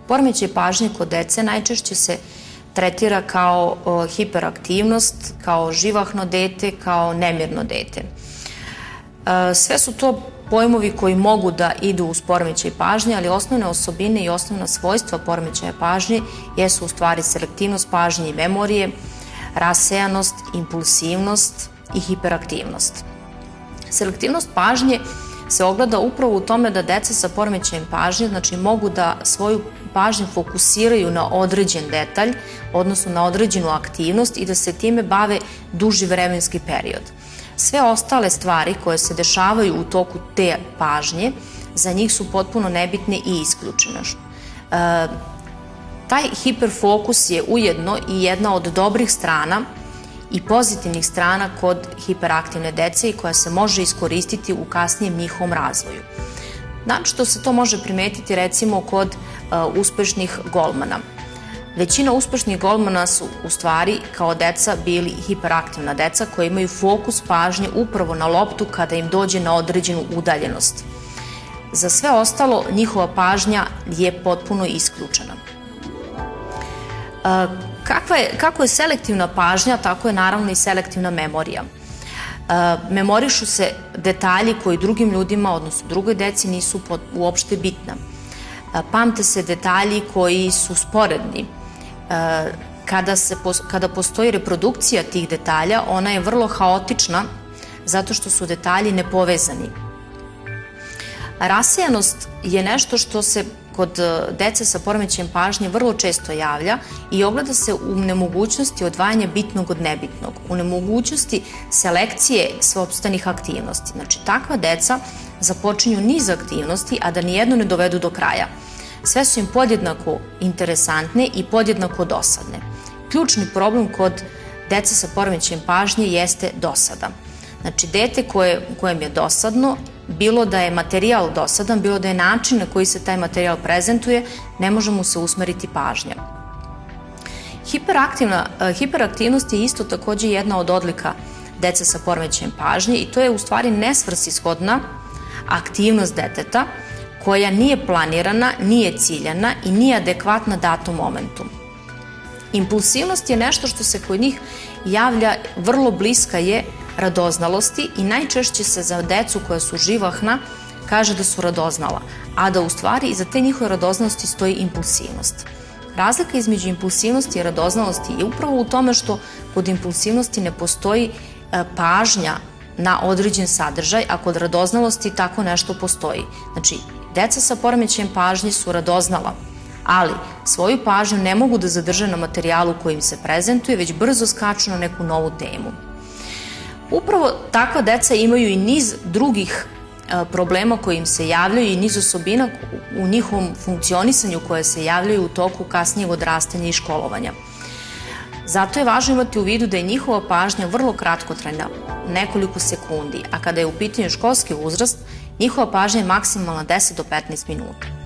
Poremećaj pažnje kod dece najčešće se tretira kao hiperaktivnost, kao živahno dete, kao nemirno dete. Sve su to pojmovi koji mogu da idu uz poremećaj pažnje, ali osnovne osobine i osnovna svojstva poremećaja pažnje jesu u stvari selektivnost pažnje i memorije, rasejanost, impulsivnost i hiperaktivnost. Selektivnost pažnje se ogleda upravo u tome da deca sa poremećajem pažnje mogu da svoju pažnju fokusiraju na određen detalj, odnosno na određenu aktivnost i da se time bave duži vremenski period. Sve ostale stvari koje se dešavaju u toku te pažnje, za njih su potpuno nebitne i isključene. Taj hiperfokus je ujedno i jedna od dobrih strana i pozitivnih strana kod hiperaktivne dece i koja se može iskoristiti u kasnijem njihovom razvoju. Naročito se to može primetiti recimo kod uspešnih golmana. Većina uspešnih golmana su u stvari kao deca bili hiperaktivna deca koja imaju fokus pažnje upravo na loptu kada im dođe na određenu udaljenost. Za sve ostalo njihova pažnja je potpuno isključena. Kako je selektivna pažnja, tako je naravno i selektivna memorija. Memorišu se detalji koji drugim ljudima, odnosno drugoj deci, nisu uopšte bitna. Pamte se detalji koji su sporedni. Kada postoji reprodukcija tih detalja, ona je vrlo haotična zato što su detalji nepovezani. Rasejanost je nešto što se kod dece sa poremećajem pažnje vrlo često javlja i ogleda se u nemogućnosti odvajanja bitnog od nebitnog, u nemogućnosti selekcije sopstvenih aktivnosti. Znači, takva deca započinju niz aktivnosti, a da nijedno ne dovedu do kraja. Sve su im podjednako interesantne i podjednako dosadne. Ključni problem kod dece sa poremećajem pažnje jeste dosada. Znači, dete kojem je dosadno, bilo da je materijal dosadan, bilo da je način na koji se taj materijal prezentuje, ne može mu se usmeriti pažnja. Hiperaktivnost je isto takođe jedna od odlika dece sa poremećajem pažnje i to je u stvari nesvrsishodna aktivnost deteta koja nije planirana, nije ciljana i nije adekvatna datom momentu. Impulsivnost je nešto što se kod njih javlja, vrlo bliska je radoznalosti i najčešće se za decu koja su živahna kaže da su radoznala, a da u stvari iza te njihove radoznalosti stoji impulsivnost. Razlika između impulsivnosti i radoznalosti je upravo u tome što kod impulsivnosti ne postoji pažnja na određen sadržaj, a kod radoznalosti tako nešto postoji. Znači, deca sa poremećajem pažnje su radoznala, ali svoju pažnju ne mogu da zadrže na materijalu koji im se prezentuje, već brzo skaču na neku novu temu. Upravo takva deca imaju i niz drugih problema koji im se javljaju i niz osobina u njihovom funkcionisanju koje se javljaju u toku kasnijeg odrastanja i školovanja. Zato je važno imati u vidu da je njihova pažnja vrlo kratkotrajna, nekoliko sekundi, a kada je u pitanju školski uzrast, njihova pažnja je maksimalna 10 do 15 minuta.